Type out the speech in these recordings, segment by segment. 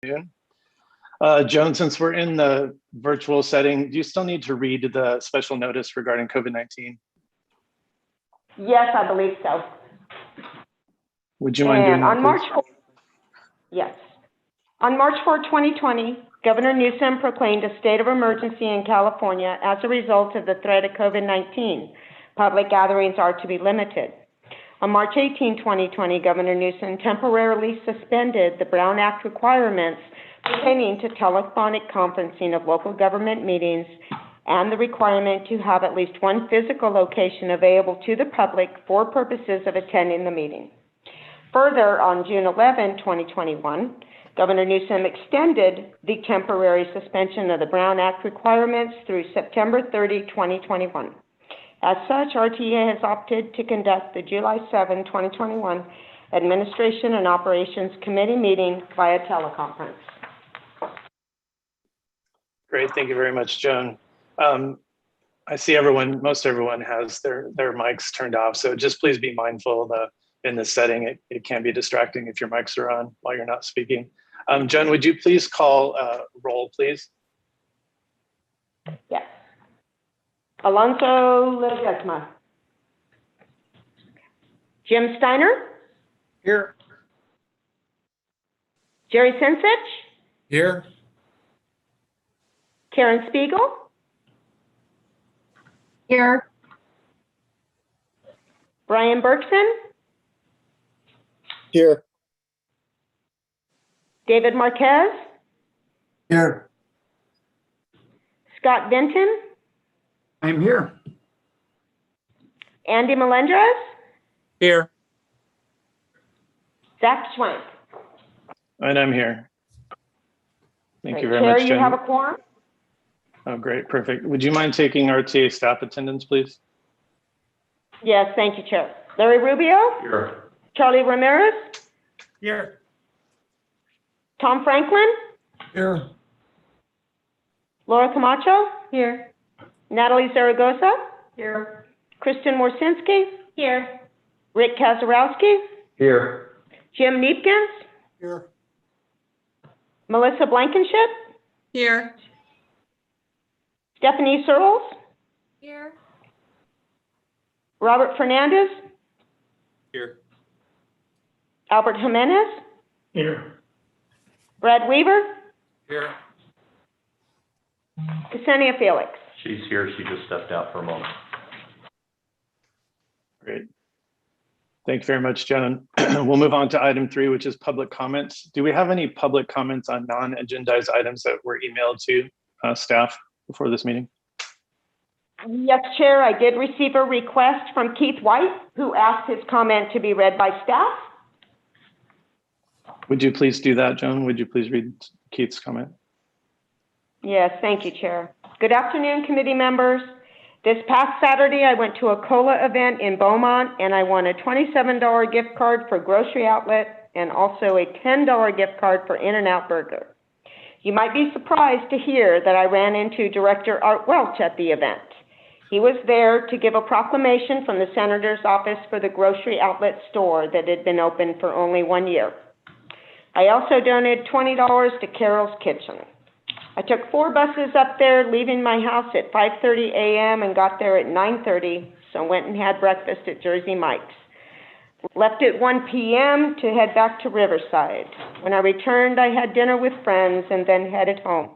Joan, since we're in the virtual setting, do you still need to read the special notice regarding COVID-19? Yes, I believe so. Would you mind doing that, on March please? 4, yes. On March 4, 2020, Governor Newsom proclaimed a state of emergency in California as a result of the threat of COVID-19. Public gatherings are to be limited. On March 18, 2020, Governor Newsom temporarily suspended the Brown Act requirements pertaining to telephonic conferencing of local government meetings and the requirement to have at least one physical location available to the public for purposes of attending the meeting. Further, on June 11, 2021, Governor Newsom extended the temporary suspension of the Brown Act requirements through September 30, 2021. As such, RTA has opted to conduct the July 7, 2021 Administration and Operations Committee meeting via teleconference. Great, thank you very much, Joan. I see most everyone has their mics turned off, so just please be mindful in this setting, it can be distracting if your mics are on while you're not speaking. Joan, would you please call roll, please? Yes. Alonso Ledesma. Jim Steiner? Here. Jerry Sensich? Here. Karen Spiegel? Here. Brian Bergson? Here. David Marquez? Here. Scott Benton? I'm here. Andy Melendrez? Here. Zach Schwank? And I'm here. Thank you very Chair, much, you Joan. have a quorum? Oh, great, perfect. Would you mind taking RTA staff attendance, please? Yes, thank you, Chair. Larry Rubio? Here. Charlie Ramirez? Here. Tom Franklin? Here. Laura Camacho? Here. Natalie Zaragoza? Here. Kristen Morsinski? Here. Rick Kazarowski? Here. Jim Neepkins? Here. Melissa Blankenship? Here. Stephanie Searles? Here. Robert Fernandez? Here. Albert Jimenez? Here. Brad Weaver? Here. Ksenia Felix? She's here. She just stepped out for a moment. Great. Thank you very much, Joan. We'll move on to item 3, which is public comments. Do we have any public comments on non-agendized items that were emailed to staff before this meeting? Yes, Chair. I did receive a request from Keith White, who asked his comment to be read by staff. Would you please do that, Joan? Would you please read Keith's comment? Yes, thank you, Chair. Good afternoon, committee members. This past Saturday, I went to a COLA event in Beaumont, and I won a $27 gift card for Grocery Outlet and also a $10 gift card for In-N-Out Burger. You might be surprised to hear that I ran into Director Art Welch at the event. He was there to give a proclamation from the Senator's office for the Grocery Outlet store that had been open for only 1 year. I also donated $20 to Carol's Kitchen. I took 4 buses up there, leaving my house at 5:30 a.m. and got there at 9:30, so went and had breakfast at Jersey Mike's. Left at 1 p.m. to head back to Riverside. When I returned, I had dinner with friends and then headed home.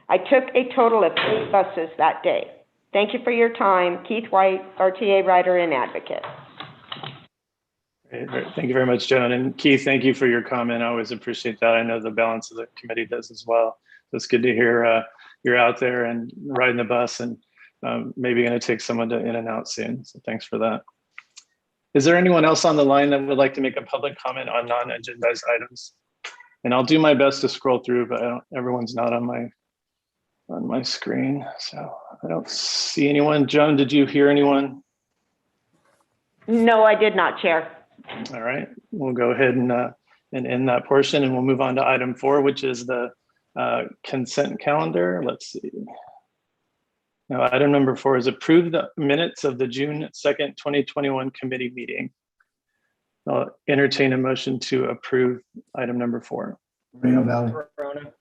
I took a total of 8 buses that day. Thank you for your time. Keith White, RTA writer and advocate. Great. Thank you very much, Joan. And Keith, thank you for your comment. I always appreciate that. I know the balance of the committee does as well. So it's good to hear you're out there and riding the bus and maybe going to take someone to In-N-Out soon. So thanks for that. Is there anyone else on the line that would like to make a public comment on non-agendized items? And I'll do my best to scroll through, but everyone's not on my screen. So I don't see anyone. Joan, did you hear anyone? No, I did not, Chair. All right, we'll go ahead and end that portion, and we'll move on to item 4, which is the consent calendar. Let's see. Now, item number 4 is approve the minutes of the June 2nd, 2021 committee meeting. I'll entertain a motion to approve item number 4. Moreno Valley. Corona.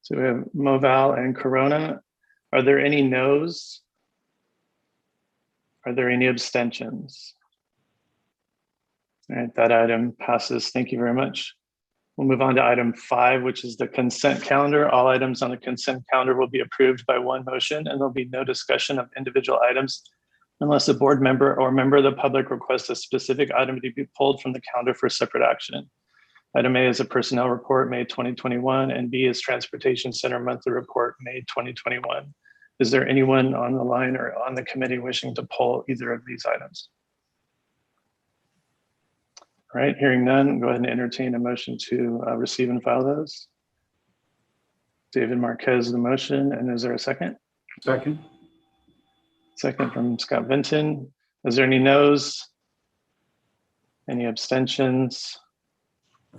So we have Moval and Corona. Are there any noes? Are there any abstentions? All right, that item passes. Thank you very much. We'll move on to item 5, which is the consent calendar. All items on the consent calendar will be approved by one motion, and there'll be no discussion of individual items unless a board member or member of the public requests a specific item to be pulled from the calendar for separate action. Item A is a personnel report, May 2021, and B is Transportation Center monthly report, May 2021. Is there anyone on the line or on the committee wishing to pull either of these items? All right, hearing none, go ahead and entertain a motion to receive and file those. David Marquez, the motion, and is there a second? Second. Second from Scott Vinton. Is there any noes? Any abstentions?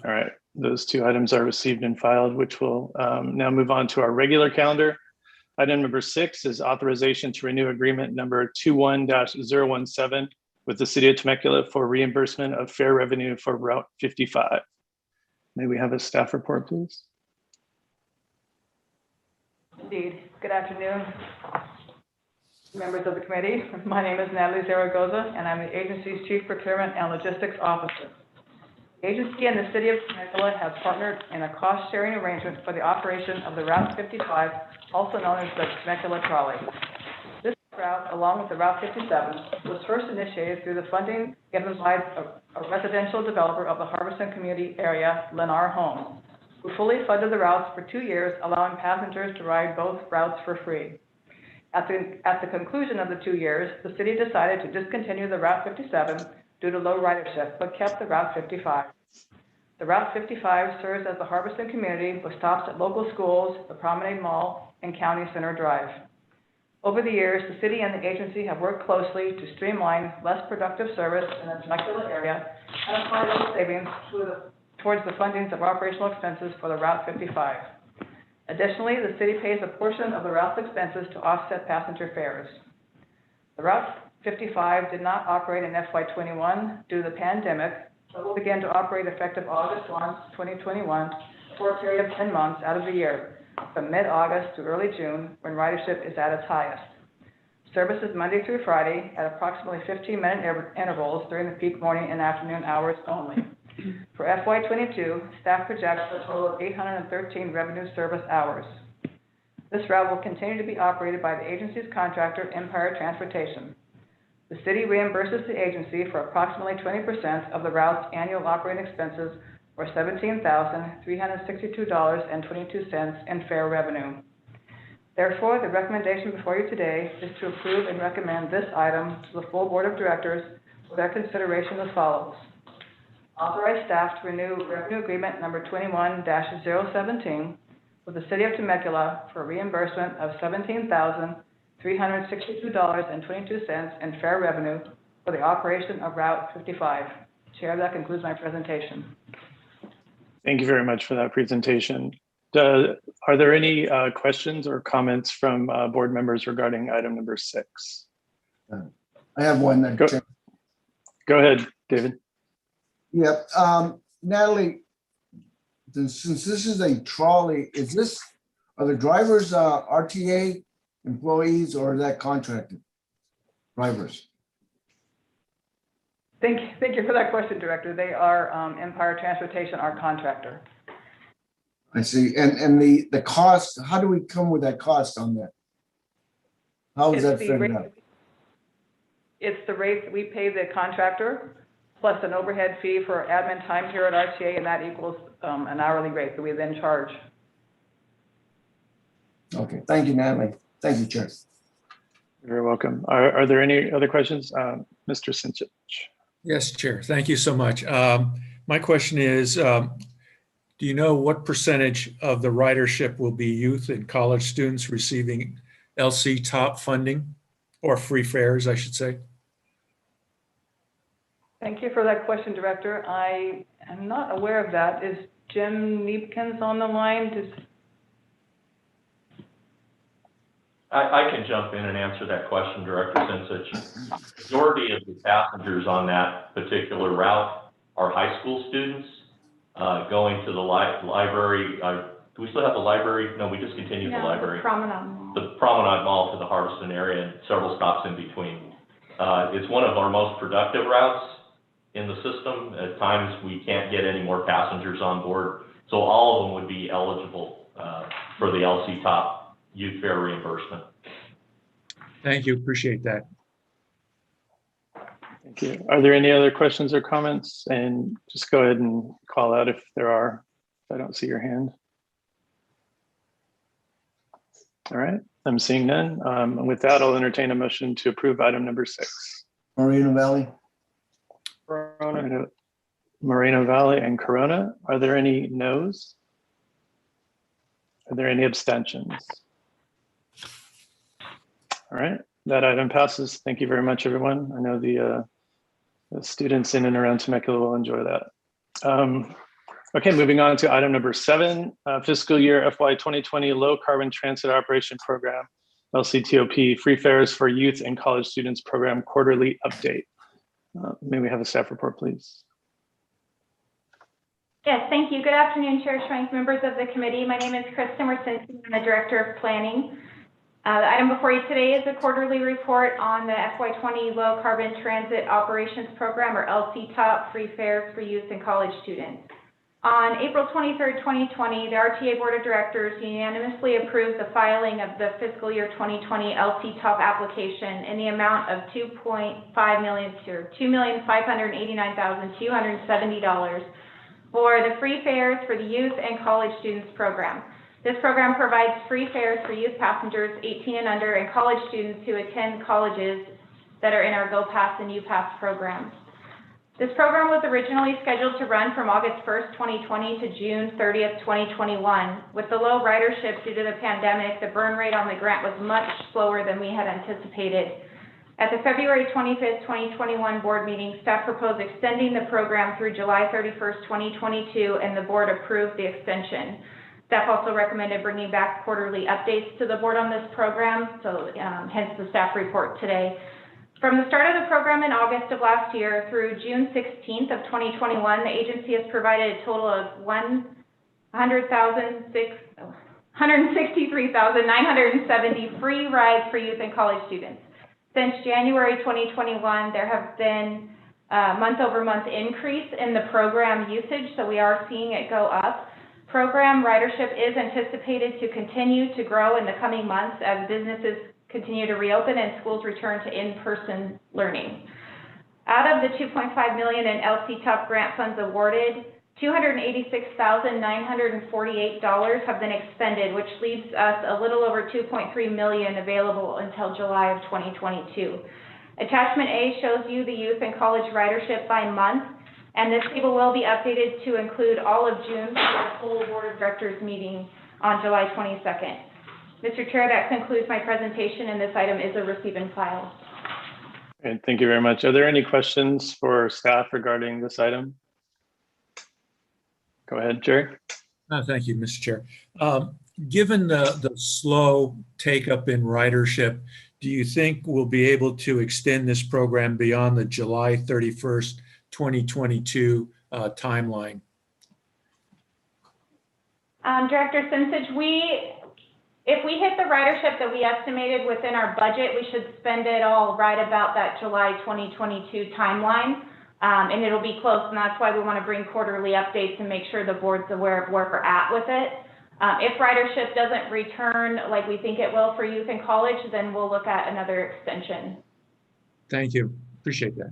All right, those two items are received and filed, which will now move on to our regular calendar. Item number 6 is authorization to renew agreement number 21-017 with the City of Temecula for reimbursement of fare revenue for Route 55. May we have a staff report, please? Indeed. Good afternoon, members of the committee. My name is Natalie Zaragoza, and I'm the agency's Chief Procurement and Logistics Officer. The agency and the City of Temecula have partnered in a cost-sharing arrangement for the operation of the Route 55, also known as the Temecula Trolley. This route, along with the Route 57, was first initiated through the funding given by a residential developer of the Harbison community area, Lennar Homes, who fully funded the routes for 2 years, allowing passengers to ride both routes for free. At the conclusion of the 2 years, the city decided to discontinue the Route 57 due to low ridership, but kept the Route 55. The Route 55 serves as the Harbison community with stops at local schools, the Promenade Mall, and County Center Drive. Over the years, the city and the agency have worked closely to streamline less productive service in the Temecula area and apply those savings towards the funding of operational expenses for the Route 55. Additionally, the city pays a portion of the route's expenses to offset passenger fares. The Route 55 did not operate in FY21 due to the pandemic, but will begin to operate effective August 1, 2021, for a period of 10 months out of the year, from mid-August to early June, when ridership is at its highest. Service is Monday through Friday at approximately 15-minute intervals during the peak morning and afternoon hours only. For FY22, staff projects a total of 813 revenue service hours. This route will continue to be operated by the agency's contractor, Empire Transportation. The city reimburses the agency for approximately 20% of the route's annual operating expenses, or $17,362.22 in fare revenue. Therefore, the recommendation before you today is to approve and recommend this item to the full Board of Directors for their consideration as follows. Authorize staff to renew revenue agreement number 21-017 with the City of Temecula for reimbursement of $17,362.22 in fare revenue for the operation of Route 55. Chair, that concludes my presentation. Thank you very much for that presentation. Are there any questions or comments from board members regarding item number 6? I have one. Go ahead, David. Yep. Natalie, since this is a trolley, are the drivers RTA employees or is that contracted drivers? Thank you for that question, Director. They are Empire Transportation, our contractor. I see. And the cost, how do we come with that cost on that? How is that figured out? It's the rate that we pay the contractor plus an overhead fee for admin time here at RTA, and that equals an hourly rate that we then charge. Okay, thank you, Natalie. Thank you, Chair. You're very welcome. Are there any other questions? Mr. Sinchich. Yes, Chair. Thank you so much. My question is, do you know what percentage of the ridership will be youth and college students receiving LC top funding or free fares, I should say? Thank you for that question, Director. I am not aware of that. Is Jim Neepkins on the line? I can jump in and answer that question, Director, since the majority of the passengers on that particular route are high school students. going to the library. Do we still have the library? No, we discontinued the library. The Promenade Mall to the Harveston area and several stops in between. It's one of our most productive routes in the system. At times, we can't get any more passengers on board. So all of them would be eligible for the LC Top youth fare reimbursement. Thank you. Appreciate that. Thank you. Are there any other questions or comments? And just go ahead and call out if there are. If I don't see your hand. All right, I'm seeing none. With that, I'll entertain a motion to approve item number 6. Moreno Valley. Moreno Valley and Corona. Are there any no's? Are there any abstentions? All right, that item passes. Thank you very much, everyone. I know the students in and around Temecula will enjoy that. Okay, moving on to item number 7, fiscal year FY 2020 Low Carbon Transit Operation Program, LCTOP, Free Fares for Youth and College Students Program Quarterly Update. May we have a staff report, please? Yes, thank you. Good afternoon, Chair Schwank, members of the committee. My name is Krista Mercinski. I'm the Director of Planning. The item before you today is a quarterly report on the FY20 Low Carbon Transit Operations Program, or LCTOP, Free Fares for Youth and College Students. On April 23rd, 2020, the RTA Board of Directors unanimously approved the filing of the fiscal year 2020 LCTOP application in the amount of $2.5 million to $2,589,270 for the free fares for the youth and college students program. This program provides free fares for youth passengers 18 and under and college students who attend colleges that are in our Go Pass and U-Pass programs. This program was originally scheduled to run from August 1st, 2020 to June 30th, 2021. With the low ridership due to the pandemic, the burn rate on the grant was much slower than we had anticipated. At the February 25th, 2021 board meeting, staff proposed extending the program through July 31st, 2022, and the board approved the extension. Staff also recommended bringing back quarterly updates to the board on this program, so hence the staff report today. From the start of the program in August of last year through June 16th of 2021, the agency has provided a total of 163,970 free rides for youth and college students. Since January 2021, there have been month-over-month increase in the program usage, so we are seeing it go up. Program ridership is anticipated to continue to grow in the coming months as businesses continue to reopen and schools return to in-person learning. Out of the $2.5 million in LCTOP grant funds awarded, $286,948 have been expended, which leaves us a little over $2.3 million available until July of 2022. Attachment A shows you the youth and college ridership by month, and this table will be updated to include all of June for the full Board of Directors meeting on July 22nd. Mr. Chair, that concludes my presentation, and this item is a receive and file. Okay, thank you very much. Are there any questions for staff regarding this item? Go ahead, Jerry. Thank you, Mr. Chair. Given the slow take up in ridership, do you think we'll be able to extend this program beyond the July 31st, 2022 timeline? Director Simsage, if we hit the ridership that we estimated within our budget, we should spend it all right about that July 2022 timeline, and it'll be close, and that's why we want to bring quarterly updates and make sure the board's aware of where we're at with it. If ridership doesn't return like we think it will for youth and college, then we'll look at another extension. Thank you. Appreciate that.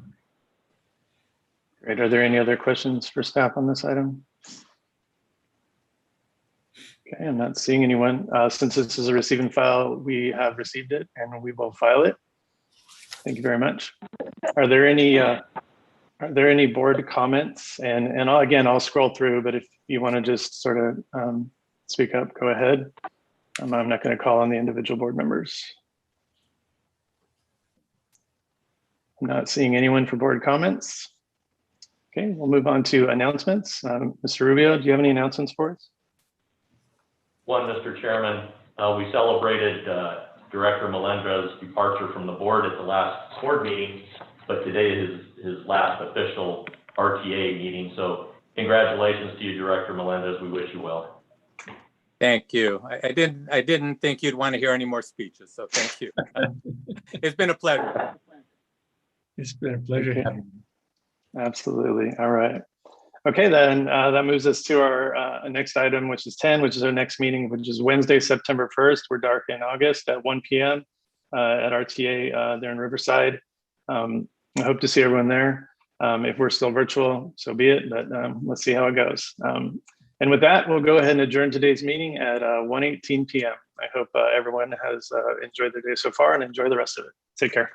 Great. Are there any other questions for staff on this item? Okay, I'm not seeing anyone. Since this is a receive and file, we have received it and we will file it. Thank you very much. Are there any board comments? And I'll scroll through, but if you want to just sort of speak up, go ahead. I'm not going to call on the individual board members. I'm not seeing anyone for board comments. Okay, we'll move on to announcements. Mr. Rubio, do you have any announcements for us? One, Mr. Chairman, we celebrated Director Melendra's departure from the board at the last board meeting, but today is his last official RTA meeting. So congratulations to you, Director Melendez. We wish you well. Thank you. I didn't think you'd want to hear any more speeches, so thank you. It's been a pleasure. It's been a pleasure Okay. having you. Absolutely. All right. Okay, then that moves us to our next item, which is 10, which is our next meeting, which is Wednesday, September 1st. We're dark in August at 1 p.m. At RTA there in Riverside. I hope to see everyone there. If we're still virtual, so be it, but let's see how it goes. And with that, we'll go ahead and adjourn today's meeting at 1:18 p.m. I hope everyone has enjoyed their day so far and enjoy the rest of it. Take care.